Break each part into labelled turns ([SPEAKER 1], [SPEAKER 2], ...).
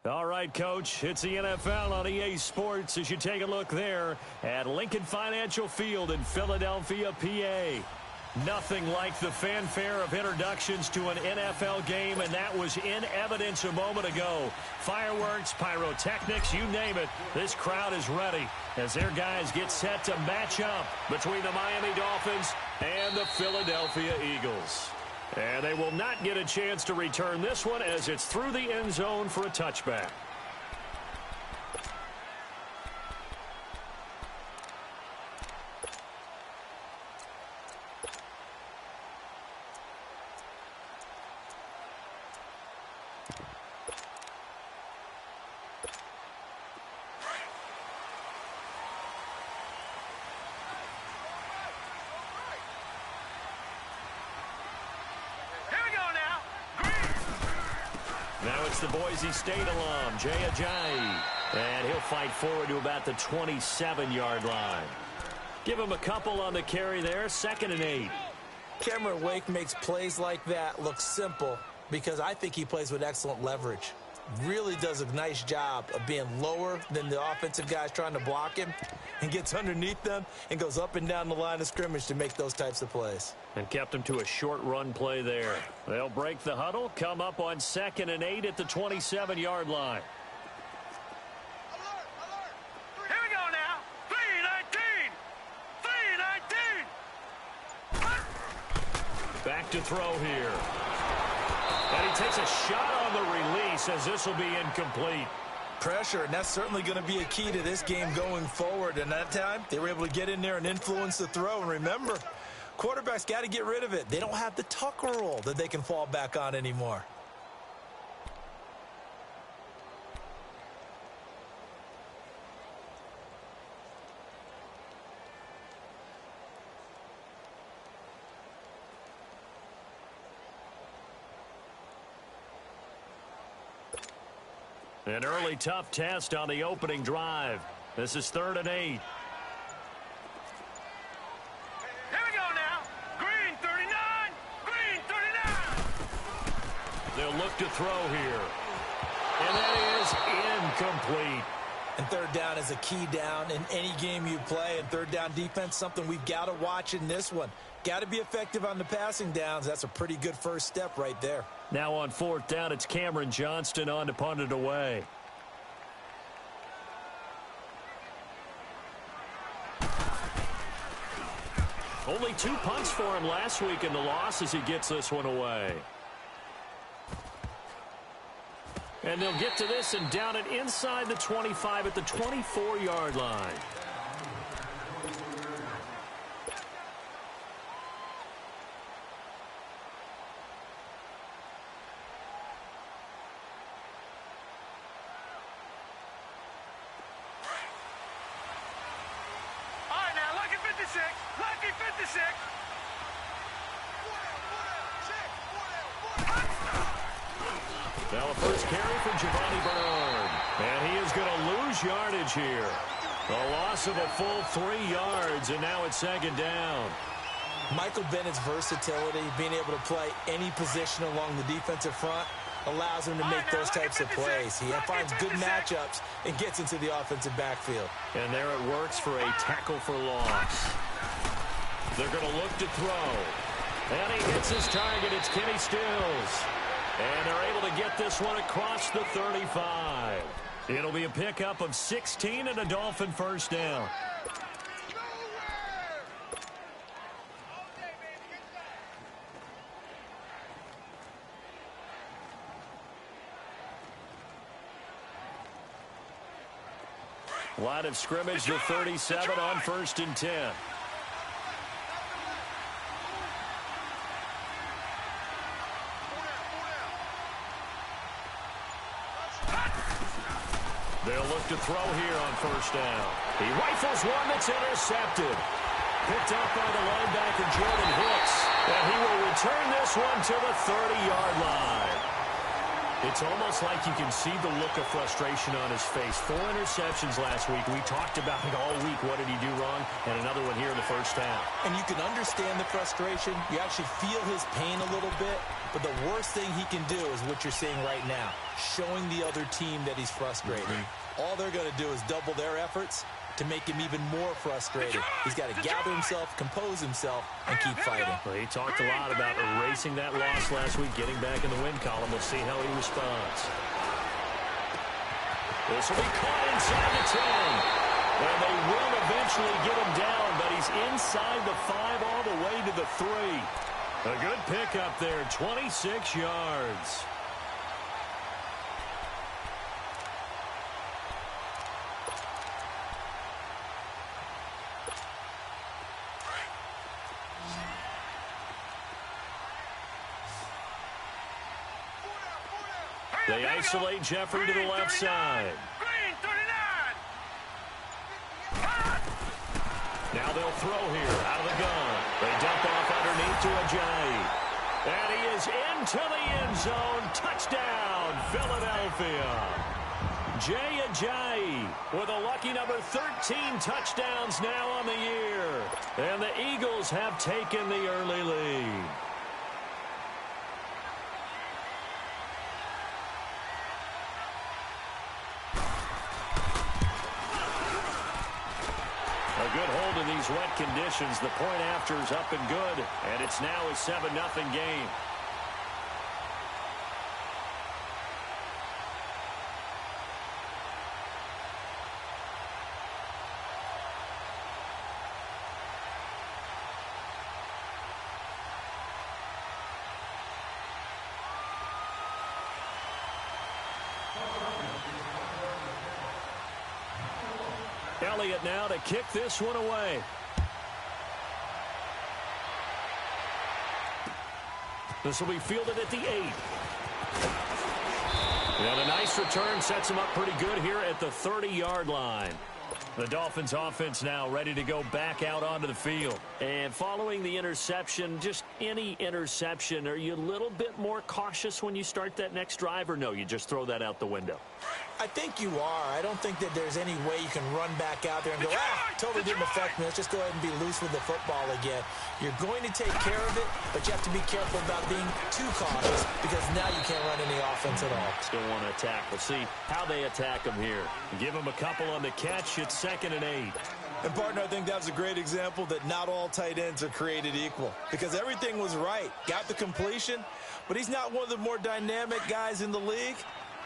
[SPEAKER 1] All right, Coach, it's the NFL on EA Sports as you take a look there at Lincoln Financial Field in Philadelphia, PA. Nothing like the fanfare of introductions to an NFL game, and that was in evidence a moment ago. Fireworks, pyrotechnics, you name it, this crowd is ready as their guys get set to match up between the Miami Dolphins and the Philadelphia Eagles. And they will not get a chance to return this one as it's through the end zone for a touchback. Now it's the Boise State alum, Jay Ajayi. And he'll fight forward to about the 27-yard line. Give him a couple on the carry there, 2nd and 8.
[SPEAKER 2] Cameron Wake makes plays like that look simple because I think he plays with excellent leverage. Really does a nice job of being lower than the offensive guys trying to block him and gets underneath them and goes up and down the line of scrimmage to make those types of plays.
[SPEAKER 1] And kept him to a short run play there. They'll break the huddle, come up on 2nd and 8 at the 27-yard line.
[SPEAKER 3] Here we go now. 3-19.
[SPEAKER 1] Back to throw here. And he takes a shot on the release as this will be incomplete.
[SPEAKER 2] Pressure, and that's certainly going to be a key to this game going forward. And that time, they were able to get in there and influence the throw. And remember, quarterbacks got to get rid of it. They don't have the Tucker rule that they can fall back on anymore.
[SPEAKER 1] An early tough test on the opening drive. This is 3rd and 8.
[SPEAKER 3] Here we go now. Green 39. Green 39.
[SPEAKER 1] They'll look to throw here. And that is incomplete.
[SPEAKER 2] And 3rd down is a key down in any game you play. And 3rd down defense, something we've got to watch in this one. Got to be effective on the passing downs. That's a pretty good first step right there.
[SPEAKER 1] Now on 4th down, it's Cameron Johnston on to punt it away. Only 2 punts for him last week in the loss as he gets this one away. And they'll get to this and down it inside the 25 at the 24-yard line.
[SPEAKER 3] Lucky 56.
[SPEAKER 1] Now a first carry for Giovanni Bernard. And he is going to lose yardage here. A loss of a full 3 yards, and now it's 2nd down.
[SPEAKER 2] Michael Bennett's versatility, being able to play any position along the defensive front, allows him to make those types of plays. He finds good matchups and gets into the offensive backfield.
[SPEAKER 1] And there it works for a tackle for loss. They're going to look to throw. And he hits his target. It's Kenny Stills. And they're able to get this one across the 35. It'll be a pickup of 16 and a Dolphin first down. Line of scrimmage, the 37 on 1st and 10. They'll look to throw here on 1st down. He rifles one that's intercepted. Picked up by the linebacker, Jordan Hicks. And he will return this one to the 30-yard line. It's almost like you can see the look of frustration on his face. 4 interceptions last week. We talked about it all week. What did he do wrong? And another one here in the first half.
[SPEAKER 2] And you can understand the frustration. You actually feel his pain a little bit. But the worst thing he can do is what you're seeing right now, showing the other team that he's frustrated. All they're going to do is double their efforts to make him even more frustrated. He's got to gather himself, compose himself, and keep fighting.
[SPEAKER 1] Well, he talked a lot about erasing that loss last week, getting back in the win column. We'll see how he responds. This will be caught inside the 10. And they will eventually get him down, but he's inside the 5 all the way to the 3. A good pickup there, 26 yards. They isolate Jeffrey to the left side.
[SPEAKER 3] Green 39.
[SPEAKER 1] Now they'll throw here out of the gun. They dump off underneath to Ajayi. And he is into the end zone. Touchdown, Philadelphia. Philadelphia. Jay Ajayi with a lucky number 13 touchdowns now on the year. And the Eagles have taken the early lead. A good hold in these wet conditions. The point after is up and good. And it's now a 7-0 game. Elliott now to kick this one away. This will be fielded at the 8. And a nice return sets him up pretty good here at the 30-yard line. The Dolphins offense now ready to go back out onto the field. And following the interception, just any interception, are you a little bit more cautious when you start that next drive, or no, you just throw that out the window?
[SPEAKER 2] I think you are. I don't think that there's any way you can run back out there and go, totally didn't affect me. Let's just go ahead and be loose with the football again. You're going to take care of it, but you have to be careful about being too cautious because now you can't run any offense at all.
[SPEAKER 1] Still want to attack. We'll see how they attack him here. Give him a couple on the catch. It's 2nd and 8.
[SPEAKER 2] And, partner, I think that was a great example that not all tight ends are created equal because everything was right. Got the completion, but he's not one of the more dynamic guys in the league.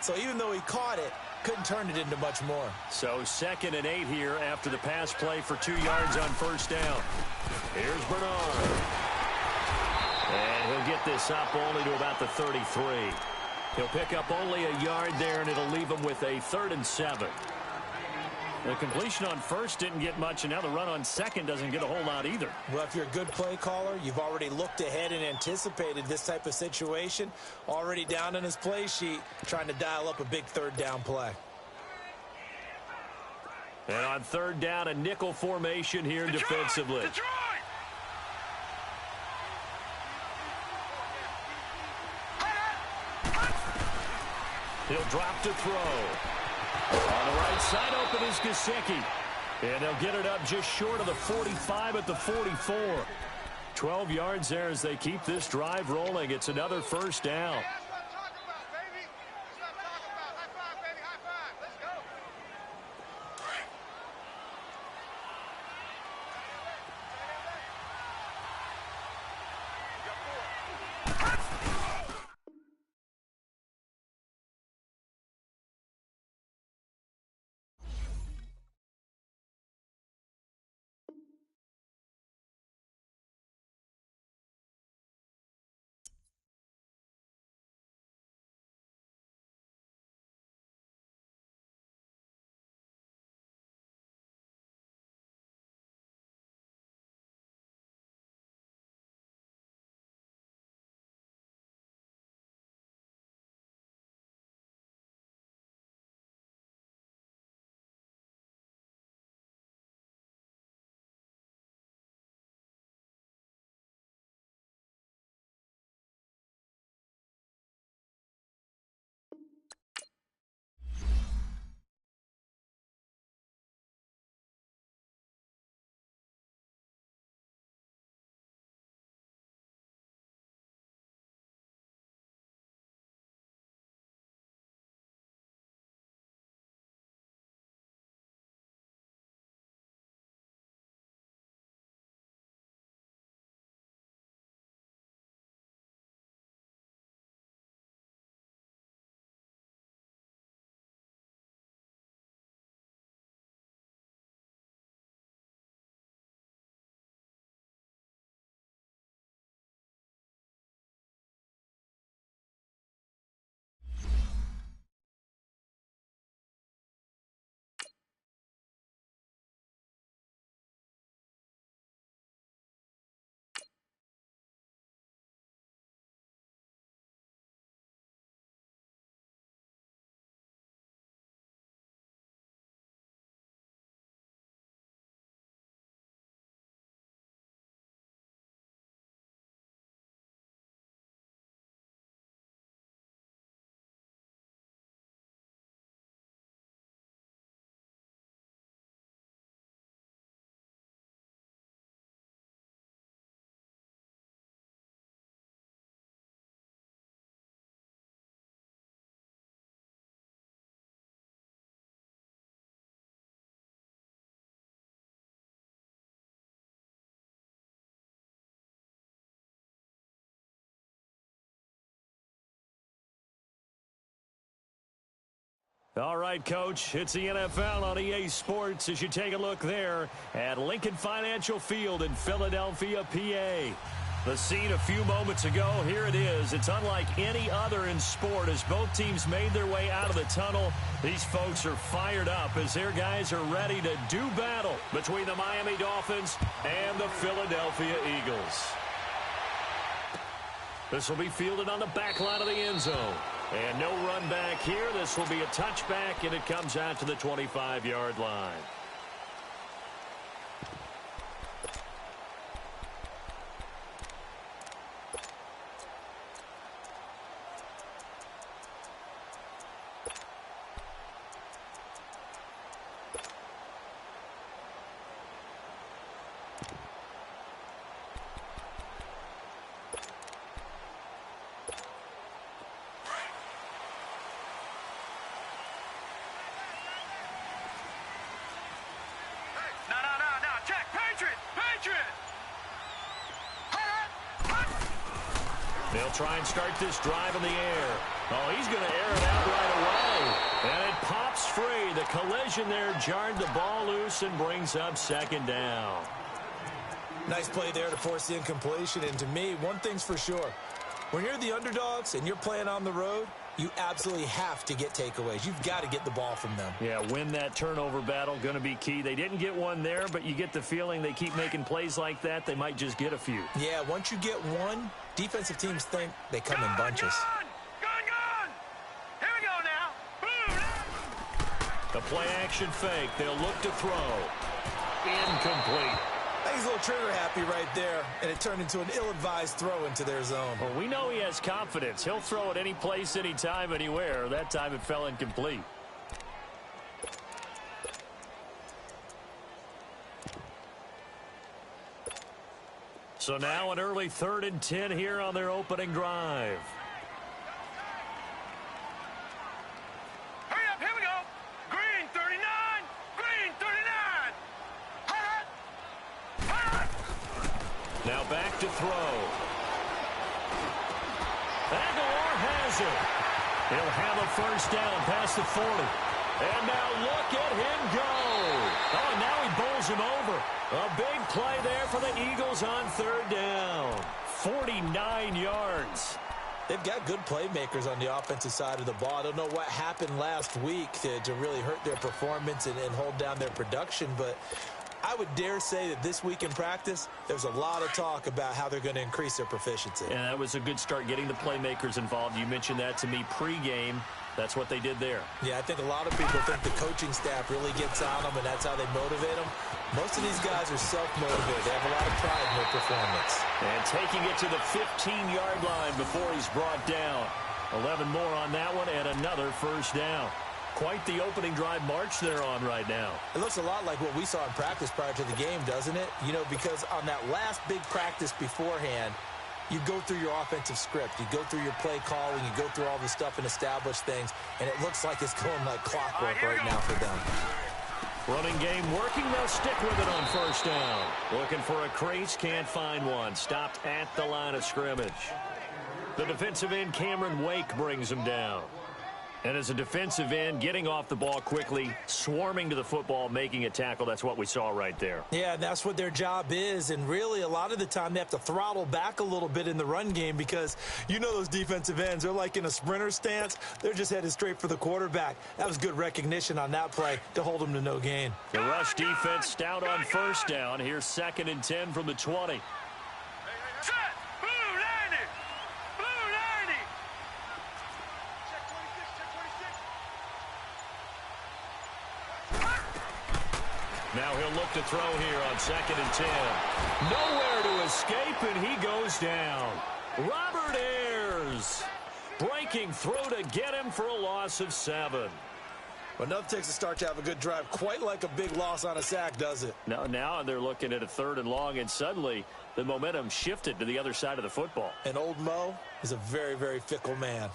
[SPEAKER 2] So even though he caught it, couldn't turn it into much more.
[SPEAKER 1] So 2nd and 8 here after the pass play for 2 yards on first down. Here's Bernard. And he'll get this up only to about the 33. He'll pick up only a yard there, and it'll leave him with a 3rd and 7. The completion on first didn't get much, and now the run on second doesn't get a whole lot either.
[SPEAKER 2] Well, if you're a good play caller, you've already looked ahead and anticipated this type of situation. Already down in his play sheet, trying to dial up a big 3rd down play.
[SPEAKER 1] And on 3rd down, a nickel formation here defensively.
[SPEAKER 3] Detroit!
[SPEAKER 1] He'll drop to throw. On the right side, open is Gesicki. And they'll get it up just short of the 45 at the 44. 12 yards there as they keep this drive rolling. It's another first down. All right, Coach, it's the NFL on EA Sports as you take a look there at Lincoln Financial Field in Philadelphia, PA. The scene a few moments ago, here it is. It's unlike any other in sport as both teams made their way out of the tunnel. These folks are fired up as their guys are ready to do battle between the Miami Dolphins and the Philadelphia Eagles. This will be fielded on the back line of the end zone. And no run back here. This will be a touchback, and it comes out to the 25-yard line. They'll try and start this drive in the air. Oh, he's going to air it out right away. And it pops free. The collision there jarred the ball loose and brings up second down.
[SPEAKER 2] Nice play there to force the incompletion. And to me, one thing's for sure. When you're the underdogs and you're playing on the road, you absolutely have to get takeaways. You've got to get the ball from them.
[SPEAKER 1] Yeah, win that turnover battle, going to be key. They didn't get one there, but you get the feeling they keep making plays like that, they might just get a few.
[SPEAKER 2] Yeah, once you get one, defensive teams think they come in bunches.
[SPEAKER 3] Gone! Here we go now.
[SPEAKER 1] The play action fake. They'll look to throw. Incomplete.
[SPEAKER 2] He's a little trigger happy right there, and it turned into an ill-advised throw into their zone.
[SPEAKER 1] Well, we know he has confidence. He'll throw it any place, anytime, anywhere. That time it fell incomplete. So now an early 3rd and 10 here on their opening drive.
[SPEAKER 3] Hurry up, here we go. Green 39. Green 39.
[SPEAKER 1] Now back to throw. Aguilar has it. He'll have a first down past the 40. And now look at him go. Oh, and now he bowls him over. A big play there for the Eagles on 3rd down. 49 yards.
[SPEAKER 2] They've got good playmakers on the offensive side of the ball. I don't know what happened last week to really hurt their performance and hold down their production, but I would dare say that this week in practice, there's a lot of talk about how they're going to increase their proficiency.
[SPEAKER 1] And that was a good start getting the playmakers involved. You mentioned that to me pregame. That's what they did there.
[SPEAKER 2] Yeah, I think a lot of people think the coaching staff really gets on them, and that's how they motivate them. Most of these guys are self-motivated. They have a lot of pride in their performance.
[SPEAKER 1] And taking it to the 15-yard line before he's brought down. 11 more on that one and another first down. Quite the opening drive march they're on right now.
[SPEAKER 2] It looks a lot like what we saw in practice prior to the game, doesn't it? You know, because on that last big practice beforehand, you go through your offensive script. You go through your play calling. You go through all the stuff and establish things. And it looks like it's going like clockwork right now for them.
[SPEAKER 1] Running game working. They'll stick with it on first down. Looking for a crease. Can't find one. Stopped at the line of scrimmage. The defensive end, Cameron Wake, brings him down. And as a defensive end, getting off the ball quickly, swarming to the football, making a tackle, that's what we saw right there.
[SPEAKER 2] Yeah, that's what their job is. And really, a lot of the time, they have to throttle back a little bit in the run game because you know those defensive ends, they're like in a sprinter stance. They're just headed straight for the quarterback. That was good recognition on that play to hold them to no gain.
[SPEAKER 1] The rush defense stout on first down. Here's 2nd and 10 from the 20.
[SPEAKER 3] Set. Blue 90. Blue 90.
[SPEAKER 1] Now he'll look to throw here on 2nd and 10. Nowhere to escape, and he goes down. Robert Ayers breaking through to get him for a loss of 7.
[SPEAKER 2] But enough takes a start to have a good drive. Quite like a big loss on a sack, does it?
[SPEAKER 1] Now they're looking at a 3rd and long, and suddenly the momentum shifted to the other side of the football.
[SPEAKER 2] And old Mo is a very, very fickle man.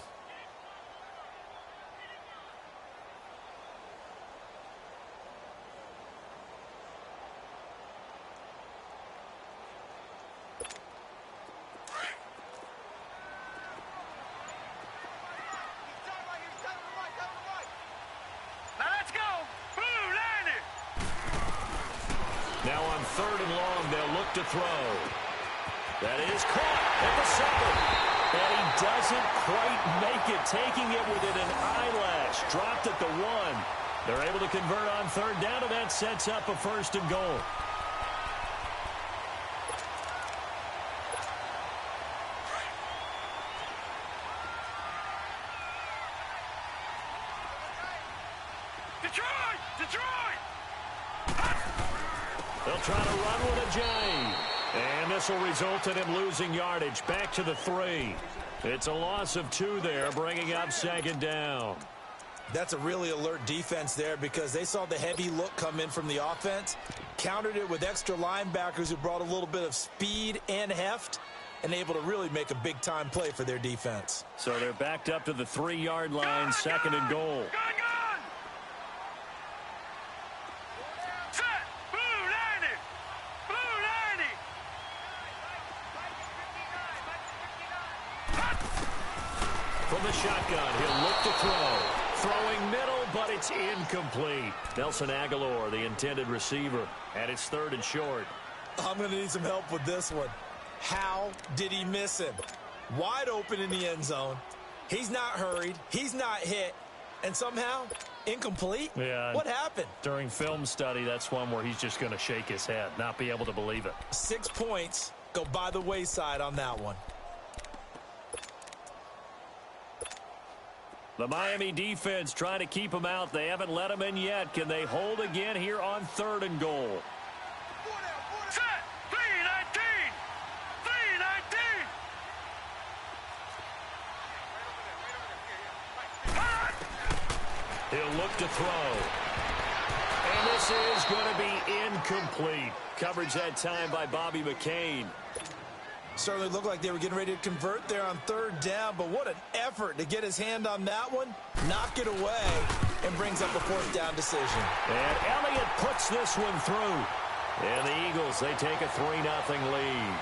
[SPEAKER 1] 3rd and long. They'll look to throw. That is caught at the 7. And he doesn't quite make it, taking it within an eyelash. Dropped at the 1. They're able to convert on 3rd down, and that sets up a 1st and goal.
[SPEAKER 3] Detroit!
[SPEAKER 1] They'll try to run with a J. And this will result in him losing yardage. Back to the 3. It's a loss of 2 there, bringing up 2nd down.
[SPEAKER 2] That's a really alert defense there because they saw the heavy look come in from the offense, countered it with extra linebackers who brought a little bit of speed and heft, and able to really make a big-time play for their defense.
[SPEAKER 1] So they're backed up to the 3-yard line, 2nd and goal.
[SPEAKER 3] Gun! Set! Blue 90! Blue 90!
[SPEAKER 1] From the shotgun, he'll look to throw. Throwing middle, but it's incomplete. Nelson Aguilar, the intended receiver, and it's 3rd and short.
[SPEAKER 2] I'm going to need some help with this one. How did he miss him? Wide open in the end zone. He's not hurried. He's not hit. And somehow, incomplete?
[SPEAKER 1] Yeah.
[SPEAKER 2] What happened?
[SPEAKER 1] During film study, that's one where he's just going to shake his head, not be able to believe it.
[SPEAKER 2] 6 points go by the wayside on that one.
[SPEAKER 1] The Miami defense trying to keep him out. They haven't let him in yet. Can they hold again here on 3rd and goal?
[SPEAKER 3] Set! 319! 319!
[SPEAKER 1] He'll look to throw. And this is going to be incomplete. Coverage that time by Bobby McCain.
[SPEAKER 2] Certainly looked like they were getting ready to convert there on 3rd down, but what an effort to get his hand on that one, knock it away, and brings up a 4th down decision.
[SPEAKER 1] And Elliott puts this one through. And the Eagles, they take a 3-0 lead.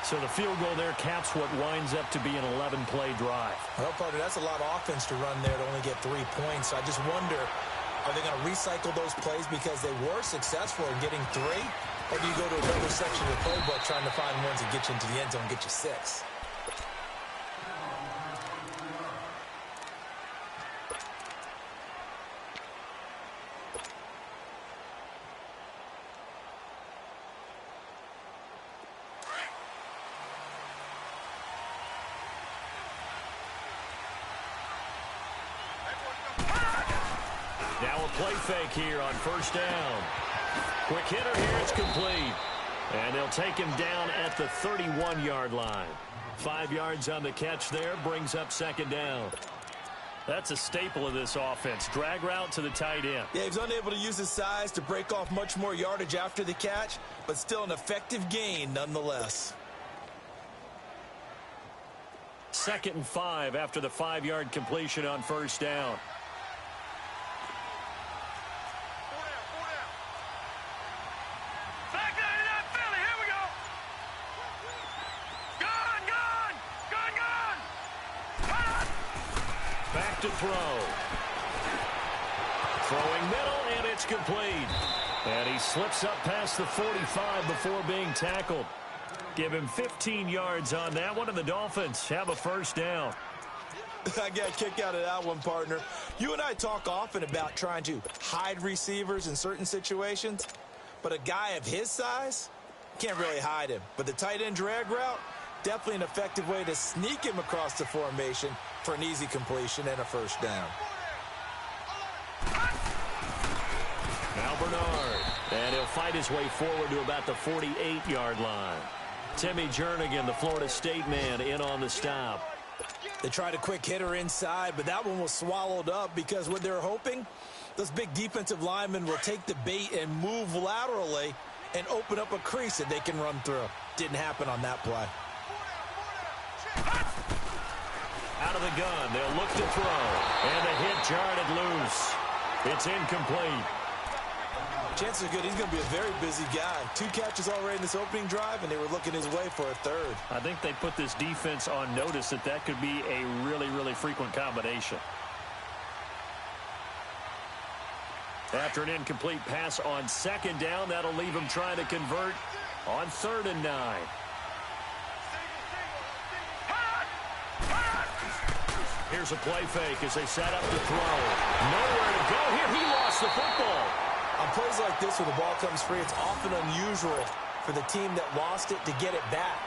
[SPEAKER 1] So the field goal there caps what winds up to be an 11-play drive.
[SPEAKER 2] Well, partner, that's a lot of offense to run there to only get 3 points. So I just wonder, are they going to recycle those plays because they were successful in getting 3? Or do you go to another section of the playbook trying to find ones that get you into the end zone and get you 6?
[SPEAKER 1] Now a play fake here on 1st down. Quick hitter here, it's complete. And they'll take him down at the 31-yard line. 5 yards on the catch there, brings up 2nd down. That's a staple of this offense. Drag route to the tight end.
[SPEAKER 2] Yeah, he was unable to use his size to break off much more yardage after the catch, but still an effective gain nonetheless.
[SPEAKER 1] 2nd and 5 after the 5-yard completion on 1st down. To throw. Throwing middle, and it's complete. And he slips up past the 45 before being tackled. Give him 15 yards on that one, and the Dolphins have a 1st down.
[SPEAKER 2] I got a kick out of that one, partner. You and I talk often about trying to hide receivers in certain situations, but a guy of his size can't really hide him. But the tight end drag route, definitely an effective way to sneak him across the formation for an easy completion and a 1st down.
[SPEAKER 1] Now Bernard, and he'll fight his way forward to about the 48-yard line. Timmy Jernigan, the Florida State man, in on the stop.
[SPEAKER 2] They tried a quick hitter inside, but that one was swallowed up because what they're hoping, those big defensive linemen will take the bait and move laterally and open up a crease that they can run through. Didn't happen on that play.
[SPEAKER 1] Out of the gun, they'll look to throw. And the hit jarred it loose. It's incomplete.
[SPEAKER 2] Chances are good he's going to be a very busy guy. 2 catches already in this opening drive, and they were looking his way for a 3rd.
[SPEAKER 1] I think they put this defense on notice that that could be a really, really frequent combination. After an incomplete pass on second down, that'll leave him trying to convert on 3rd and 9. Here's a play fake as they set up to throw. Nowhere to go here. He lost the football.
[SPEAKER 2] On plays like this where the ball comes free, it's often unusual for the team that lost it to get it back.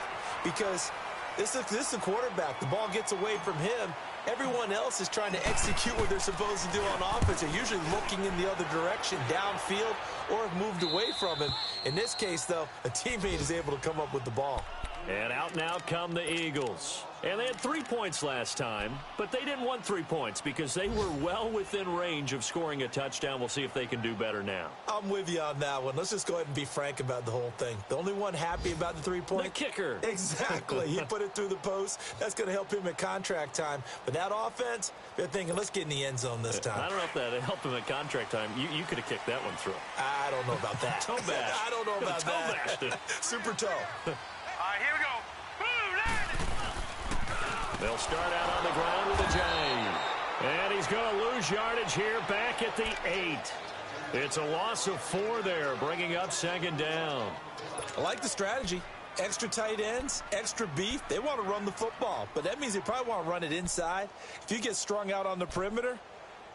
[SPEAKER 2] Because this is the quarterback. The ball gets away from him. Everyone else is trying to execute what they're supposed to do on offense. They're usually looking in the other direction, downfield, or have moved away from him. In this case, though, a teammate is able to come up with the ball.
[SPEAKER 1] And out now come the Eagles. And they had 3 points last time, but they didn't want 3 points because they were well within range of scoring a touchdown. We'll see if they can do better now.
[SPEAKER 2] I'm with you on that one. Let's just go ahead and be frank about the whole thing. The only one happy about the 3-point?
[SPEAKER 1] The kicker.
[SPEAKER 2] Exactly. He put it through the post. That's going to help him at contract time. But that offense, they're thinking, let's get in the end zone this time.
[SPEAKER 1] I don't know if that helped him at contract time. You could have kicked that one through.
[SPEAKER 2] I don't know about that.
[SPEAKER 1] Toe bash.
[SPEAKER 2] I don't know about that. Super toe.
[SPEAKER 3] All right, here we go. Boom, landed.
[SPEAKER 1] They'll start out on the ground with a J. And he's going to lose yardage here back at the 8. It's a loss of 4 there, bringing up 2nd down.
[SPEAKER 2] I like the strategy. Extra tight ends, extra beef. They want to run the football, but that means they probably want to run it inside. If you get strung out on the perimeter,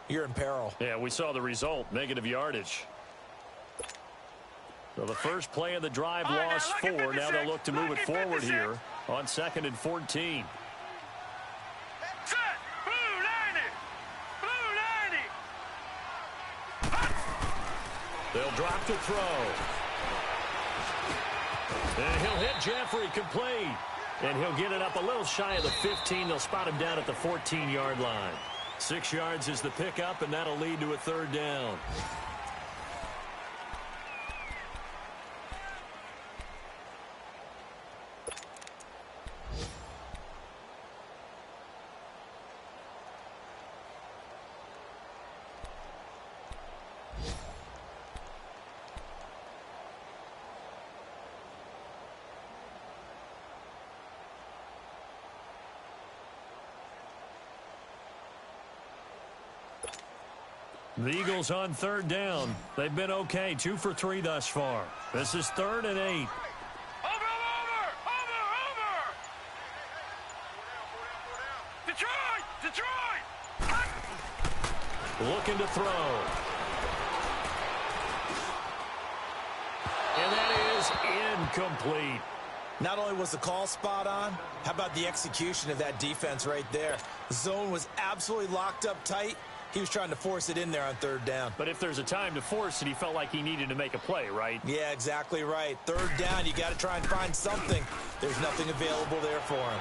[SPEAKER 2] you're in peril.
[SPEAKER 1] Yeah, we saw the result, negative yardage. So the first play of the drive lost 4. Now they'll look to move it forward here on 2nd and 14.
[SPEAKER 3] Set. Blue 90. Blue 90.
[SPEAKER 1] They'll drop to throw. And he'll hit Jeffrey complete. And he'll get it up a little shy of the 15. They'll spot him down at the 14-yard line. 6 yards is the pickup, and that'll lead to a 3rd down. The Eagles on 3rd down. They've been okay, 2 for 3 thus far. This is 3rd and 8.
[SPEAKER 3] Over. Detroit.
[SPEAKER 1] Looking to throw. And that is incomplete.
[SPEAKER 2] Not only was the call spot on, how about the execution of that defense right there? The zone was absolutely locked up tight. He was trying to force it in there on 3rd down.
[SPEAKER 1] But if there's a time to force it, he felt like he needed to make a play, right?
[SPEAKER 2] Yeah, exactly right. 3rd down, you got to try and find something. There's nothing available there for him.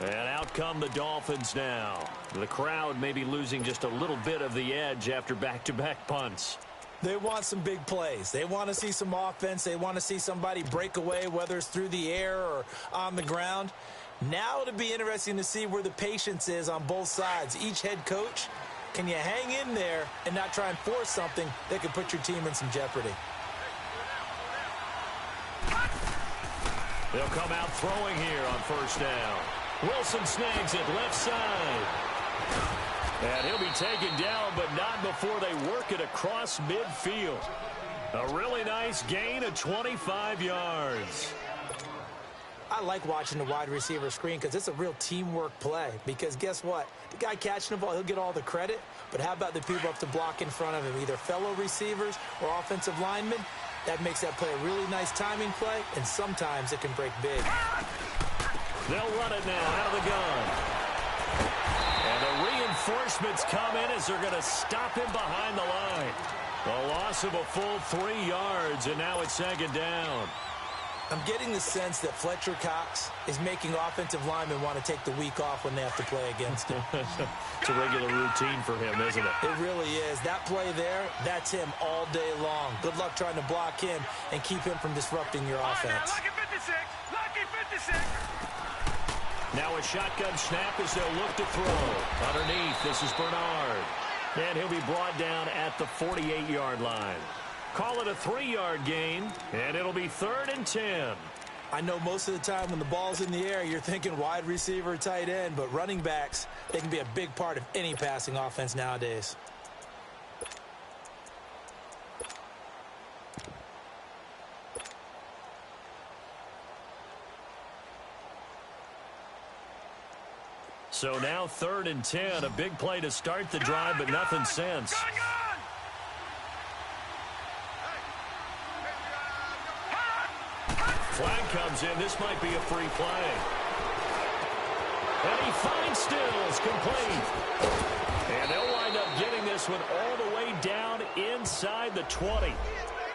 [SPEAKER 1] And out come the Dolphins now. The crowd may be losing just a little bit of the edge after back-to-back punts.
[SPEAKER 2] They want some big plays. They want to see some offense. They want to see somebody break away, whether it's through the air or on the ground. Now it'll be interesting to see where the patience is on both sides. Each head coach, can you hang in there and not try and force something that could put your team in some jeopardy?
[SPEAKER 1] They'll come out throwing here on 1st down. Wilson snags it left side. And he'll be taken down, but not before they work it across midfield. A really nice gain of 25 yards.
[SPEAKER 2] I like watching the wide receiver screen because it's a real teamwork play. Because guess what? The guy catching the ball, he'll get all the credit. But how about the people up to block in front of him, either fellow receivers or offensive linemen? That makes that play a really nice timing play, and sometimes it can break big.
[SPEAKER 1] They'll run it now out of the gun. And the reinforcements come in as they're going to stop him behind the line. A loss of a full 3 yards, and now it's 2nd down.
[SPEAKER 2] I'm getting the sense that Fletcher Cox is making offensive linemen want to take the week off when they have to play against him.
[SPEAKER 1] It's a regular routine for him, isn't it?
[SPEAKER 2] It really is. That play there, that's him all day long. Good luck trying to block him and keep him from disrupting your offense.
[SPEAKER 3] Lucky 56. Lucky 56.
[SPEAKER 1] Now a shotgun snap as they'll look to throw. Underneath, this is Bernard. And he'll be brought down at the 48-yard line. Call it a 3-yard gain, and it'll be 3rd and 10.
[SPEAKER 2] I know most of the time when the ball's in the air, you're thinking wide receiver, tight end, but running backs, they can be a big part of any passing offense nowadays.
[SPEAKER 1] So now 3rd and 10, a big play to start the drive, but nothing since. Flag comes in. This might be a free play. And he finds Stills, complete. And they'll wind up getting this one all the way down inside the 20.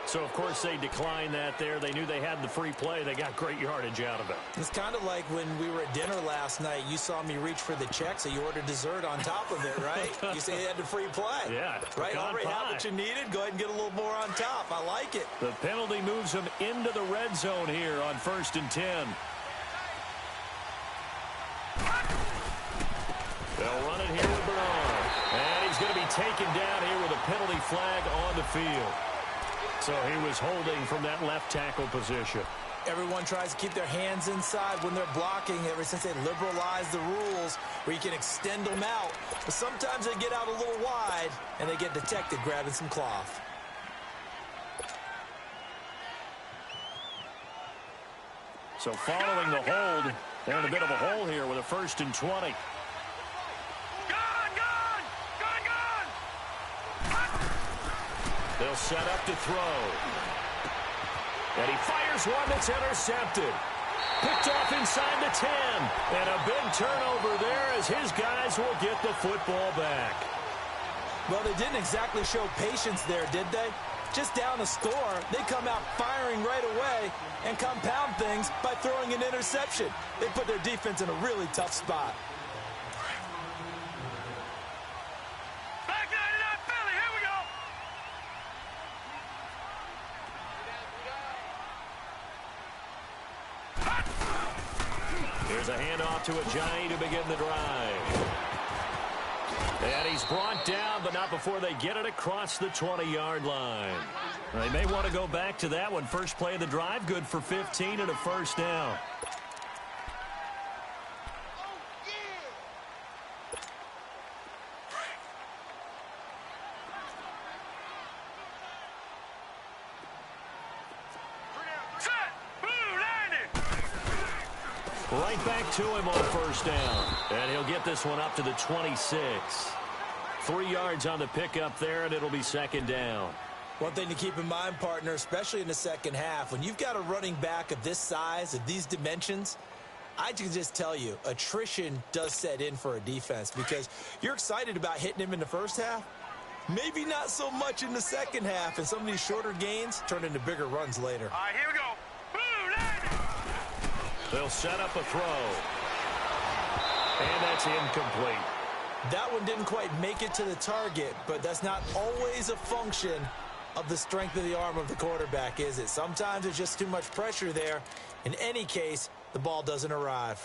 [SPEAKER 1] So, of course, they declined that there. They knew they had the free play. They got great yardage out of it.
[SPEAKER 2] It's kind of like when we were at dinner last night. You saw me reach for the check, so you ordered dessert on top of it, right? You say you had the free play.
[SPEAKER 1] Yeah.
[SPEAKER 2] Right? Already had what you needed. Go ahead and get a little more on top. I like it.
[SPEAKER 1] The penalty moves them into the red zone here on 1st and 10. They'll run it here with Bernard. And he's going to be taken down here with a penalty flag on the field. So he was holding from that left tackle position.
[SPEAKER 2] Everyone tries to keep their hands inside when they're blocking ever since they liberalized the rules where you can extend them out. But sometimes they get out a little wide and they get detected grabbing some cloth.
[SPEAKER 1] So following the hold, they're in a bit of a hole here with a 1st and 20. They'll set up to throw. And he fires one that's intercepted. Picked off inside the 10. And a big turnover there as his guys will get the football back.
[SPEAKER 2] Well, they didn't exactly show patience there, did they? Just down a score, they come out firing right away and compound things by throwing an interception. They put their defense in a really tough spot.
[SPEAKER 1] Here's a handoff to Ajayi to begin the drive. And he's brought down, but not before they get it across the 20-yard line. They may want to go back to that one. First play of the drive, good for 15 and a 1st down. Right back to him on 1st down. And he'll get this one up to the 26. 3 yards on the pickup there, and it'll be 2nd down.
[SPEAKER 2] One thing to keep in mind, partner, especially in the second half, when you've got a running back of this size, of these dimensions, I can just tell you, attrition does set in for a defense because you're excited about hitting him in the first half. Maybe not so much in the second half, and some of these shorter gains turn into bigger runs later.
[SPEAKER 3] All right, here we go.
[SPEAKER 1] They'll set up a throw. And that's incomplete.
[SPEAKER 2] That one didn't quite make it to the target, but that's not always a function of the strength of the arm of the quarterback, is it? Sometimes there's just too much pressure there. In any case, the ball doesn't arrive.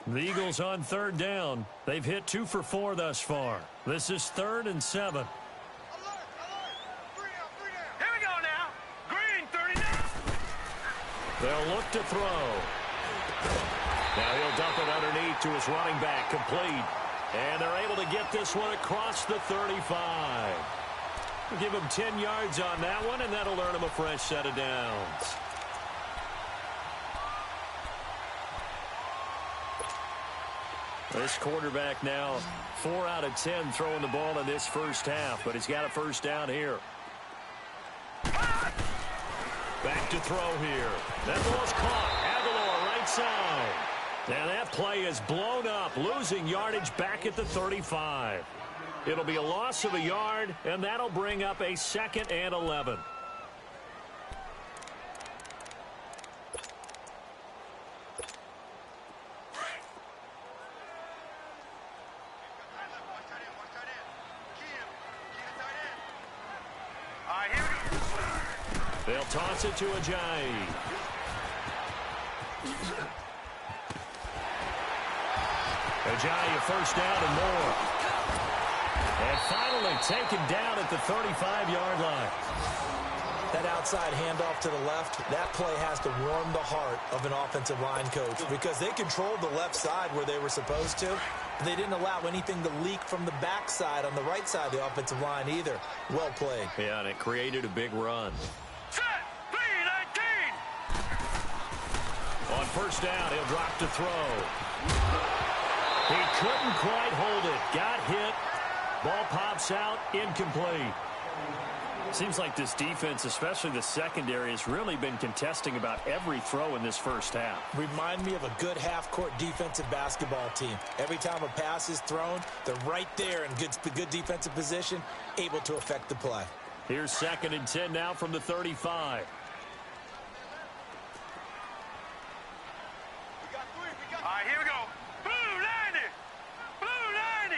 [SPEAKER 1] The Eagles on 3rd down. They've hit 2 for 4 thus far. This is 3rd and 7.
[SPEAKER 3] Here we go now. Green 39.
[SPEAKER 1] They'll look to throw. Now he'll dump it underneath to his running back, complete. And they're able to get this one across the 35. We'll give him 10 yards on that one, and that'll earn him a fresh set of downs. This quarterback now 4 out of 10 throwing the ball in this first half, but he's got a 1st down here. Back to throw here. That ball's caught. Aguilar right side. And that play is blown up, losing yardage back at the 35. It'll be a loss of a yard, and that'll bring up a 2nd and 11. They'll toss it to Ajayi. Ajayi, a first down and more. And finally taken down at the 35-yard line.
[SPEAKER 2] That outside handoff to the left, that play has to warm the heart of an offensive line coach because they controlled the left side where they were supposed to. They didn't allow anything to leak from the backside on the right side of the offensive line either. Well played.
[SPEAKER 1] Yeah, and it created a big run.
[SPEAKER 3] Set. 3-19.
[SPEAKER 1] On first down, he'll drop to throw. He couldn't quite hold it. Got hit. Ball pops out. Incomplete. Seems like this defense, especially the secondary, has really been contesting about every throw in this first half.
[SPEAKER 2] Remind me of a good half-court defensive basketball team. Every time a pass is thrown, they're right there in good defensive position, able to affect the play.
[SPEAKER 1] Here's 2nd and 10 now from the 35.
[SPEAKER 3] All right, here we go. Blue 90. Blue 90.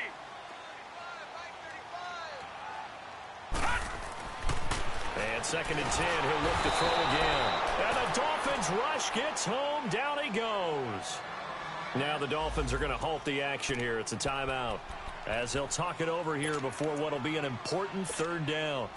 [SPEAKER 1] And 2nd and 10, he'll look to throw again. And the Dolphins rush gets home. Down he goes. Now the Dolphins are going to halt the action here. It's a timeout as they'll talk it over here before what will be an important 3rd down.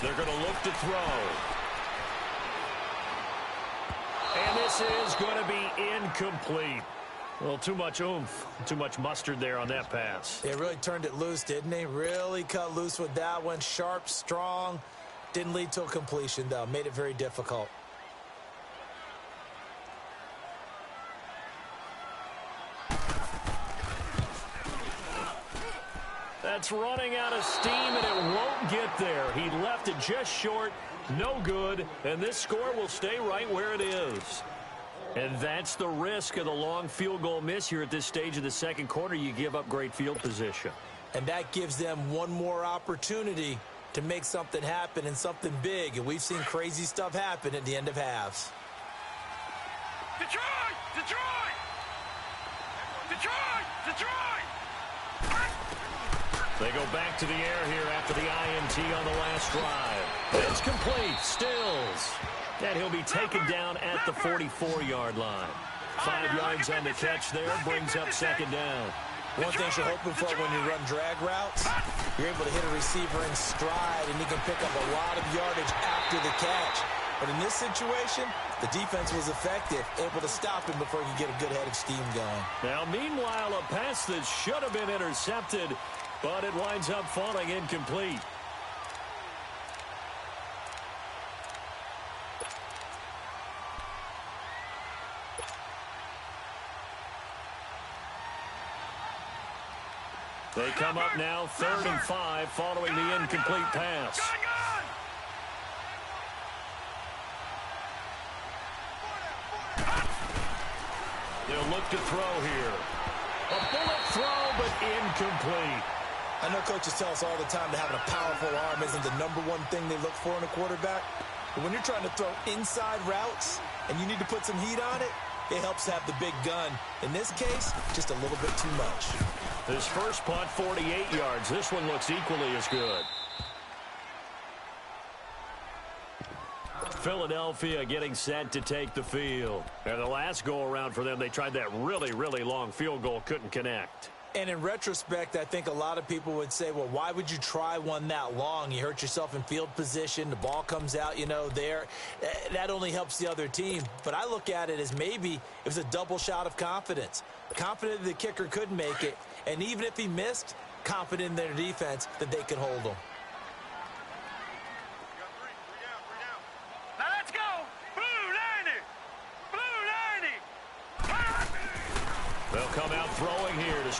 [SPEAKER 1] They're going to look to throw. And this is going to be incomplete. Well, too much oomph, too much mustard there on that pass.
[SPEAKER 2] They really turned it loose, didn't they? Really cut loose with that one. Sharp, strong. Didn't lead to a completion, though. Made it very difficult.
[SPEAKER 1] That's running out of steam, and it won't get there. He left it just short, no good, and this score will stay right where it is. And that's the risk of the long field goal miss here at this stage of the second quarter. You give up great field position.
[SPEAKER 2] And that gives them one more opportunity to make something happen and something big. And we've seen crazy stuff happen at the end of halves.
[SPEAKER 3] Detroit! Detroit! Detroit! Detroit!
[SPEAKER 1] They go back to the air here after the INT on the last drive. It's complete. Stills. And he'll be taken down at the 44-yard line. 5 yards on the catch there. Brings up 2nd down.
[SPEAKER 2] One thing you're hoping for when you run drag routes, you're able to hit a receiver in stride, and he can pick up a lot of yardage after the catch. But in this situation, the defense was effective, able to stop him before he could get a good head of steam going.
[SPEAKER 1] Now, meanwhile, a pass that should have been intercepted, but it winds up falling incomplete. They come up now 3rd and 5 following the incomplete pass. They'll look to throw here. A bullet throw, but incomplete.
[SPEAKER 2] I know coaches tell us all the time that having a powerful arm isn't the #1 thing they look for in a quarterback. But when you're trying to throw inside routes and you need to put some heat on it, it helps to have the big gun. In this case, just a little bit too much.
[SPEAKER 1] His first punt, 48 yards. This one looks equally as good. Philadelphia getting set to take the field. And the last go-around for them, they tried that really, really long field goal, couldn't connect.
[SPEAKER 2] And in retrospect, I think a lot of people would say, well, why would you try one that long? You hurt yourself in field position. The ball comes out, there. That only helps the other team. But I look at it as maybe it was a double shot of confidence. Confident the kicker could make it. And even if he missed, confident in their defense that they could hold him.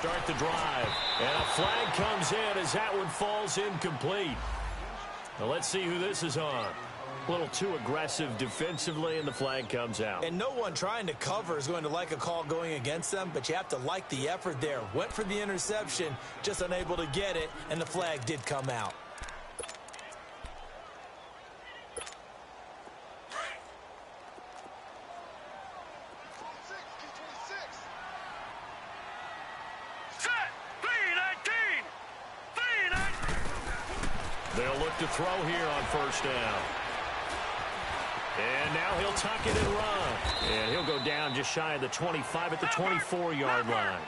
[SPEAKER 1] start the drive. And a flag comes in as that one falls incomplete. Now let's see who this is on. A little too aggressive defensively, and the flag comes out.
[SPEAKER 2] And no one trying to cover is going to like a call going against them, but you have to like the effort there. Went for the interception, just unable to get it, and the flag did come out.
[SPEAKER 1] They'll look to throw here on first down. And now he'll tuck it and run. And he'll go down just shy of the 25 at the 24-yard line.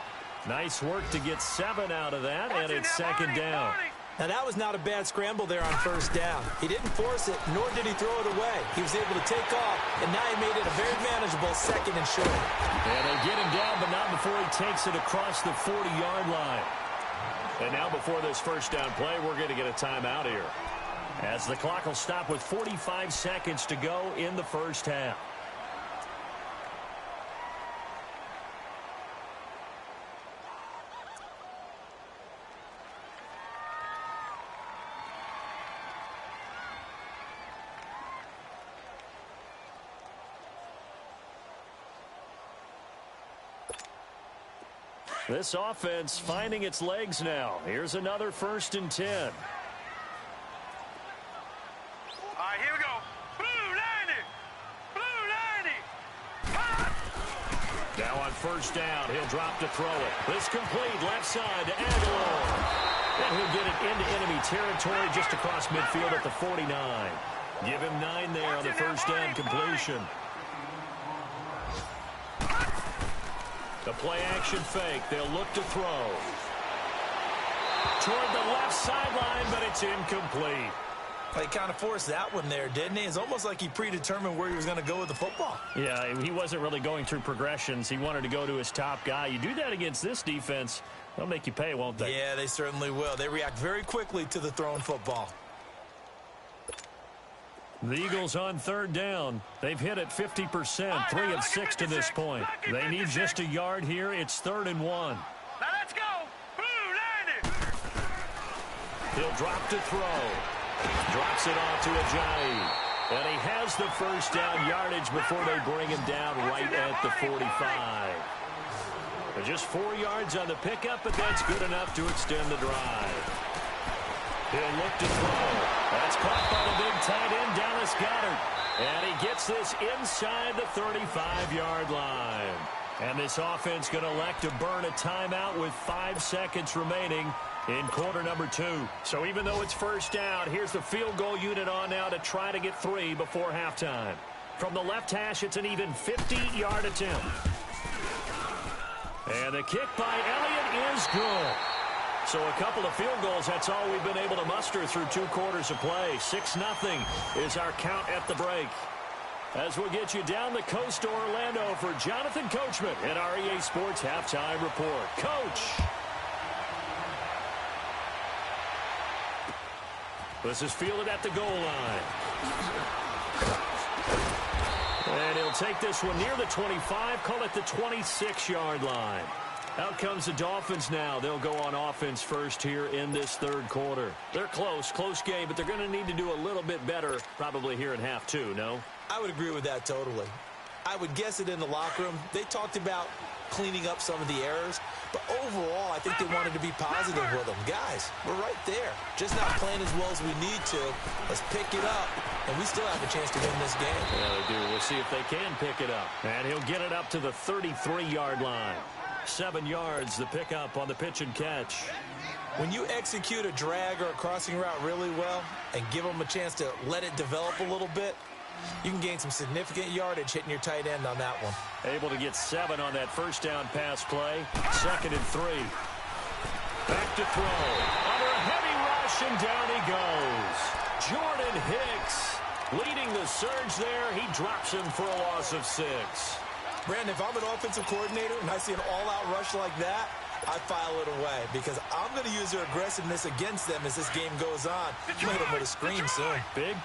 [SPEAKER 1] Nice work to get 7 out of that, and it's second down.
[SPEAKER 2] Now, that was not a bad scramble there on first down. He didn't force it, nor did he throw it away. He was able to take off, and now he made it a very manageable second and short.
[SPEAKER 1] And they get him down, but not before he takes it across the 40-yard line. And now before this first down play, we're going to get a timeout here, as the clock will stop with 45 seconds to go in the first half. This offense finding its legs now. Here's another 1st and 10.
[SPEAKER 3] All right, here we go. Blue 90. Blue 90.
[SPEAKER 1] Now on first down, he'll drop to throw it. This complete left side to Aguilar. And he'll get it into enemy territory just across midfield at the 49. Give him 9 there on the first down completion. The play-action fake. They'll look to throw. Toward the left sideline, but it's incomplete.
[SPEAKER 2] He kind of forced that one there, didn't he? It's almost like he predetermined where he was going to go with the football.
[SPEAKER 1] Yeah, he wasn't really going through progressions. He wanted to go to his top guy. You do that against this defense, they'll make you pay, won't they?
[SPEAKER 2] Yeah, they certainly will. They react very quickly to the thrown football.
[SPEAKER 1] The Eagles on third down. They've hit it 50%, 3 of 6 to this point. They need just a yard here. It's 3rd and 1.
[SPEAKER 3] Now let's go. Blue 90.
[SPEAKER 1] He'll drop to throw. Drops it off to Ajayi. And he has the first down yardage before they bring him down right at the 45. Just 4 yards on the pickup, but that's good enough to extend the drive. He'll look to throw. That's caught by the big tight end, Dallas Goedert. And he gets this inside the 35-yard line. And this offense going to elect to burn a timeout with 5 seconds remaining in quarter number 2. So even though it's first down, here's the field goal unit on now to try to get 3 before halftime. From the left hash, it's an even 50-yard attempt. And the kick by Elliott is good. So a couple of field goals, that's all we've been able to muster through 2 quarters of play. 6-0 is our count at the break. As we'll get you down the coast to Orlando for Jonathan Coachman at our EA Sports Halftime Report. Coach! This is fielded at the goal line. And he'll take this one near the 25, call it the 26-yard line. Out comes the Dolphins now. They'll go on offense first here in this 3rd quarter. They're close game, but they're going to need to do a little bit better probably here in half 2, no?
[SPEAKER 2] I would agree with that totally. I would guess it in the locker room. They talked about cleaning up some of the errors, but overall, I think they wanted to be positive with them. Guys, we're right there. Just not playing as well as we need to. Let's pick it up, and we still have a chance to win this game.
[SPEAKER 1] Yeah, they do. We'll see if they can pick it up. And he'll get it up to the 33-yard line. 7 yards, the pickup on the pitch and catch.
[SPEAKER 2] When you execute a drag or a crossing route really well and give them a chance to let it develop a little bit, you can gain some significant yardage hitting your tight end on that one.
[SPEAKER 1] Able to get 7 on that first down pass play. 2nd and 3. Back to throw. Under a heavy rush, and down he goes. Jordan Hicks leading the surge there. He drops him for a loss of 6.
[SPEAKER 2] Brandon, if I'm an offensive coordinator and I see an all-out rush like that, I file it away because I'm going to use their aggressiveness against them as this game goes on. I'm going to hit them with a screen soon.
[SPEAKER 1] Big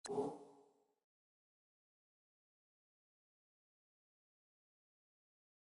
[SPEAKER 4] You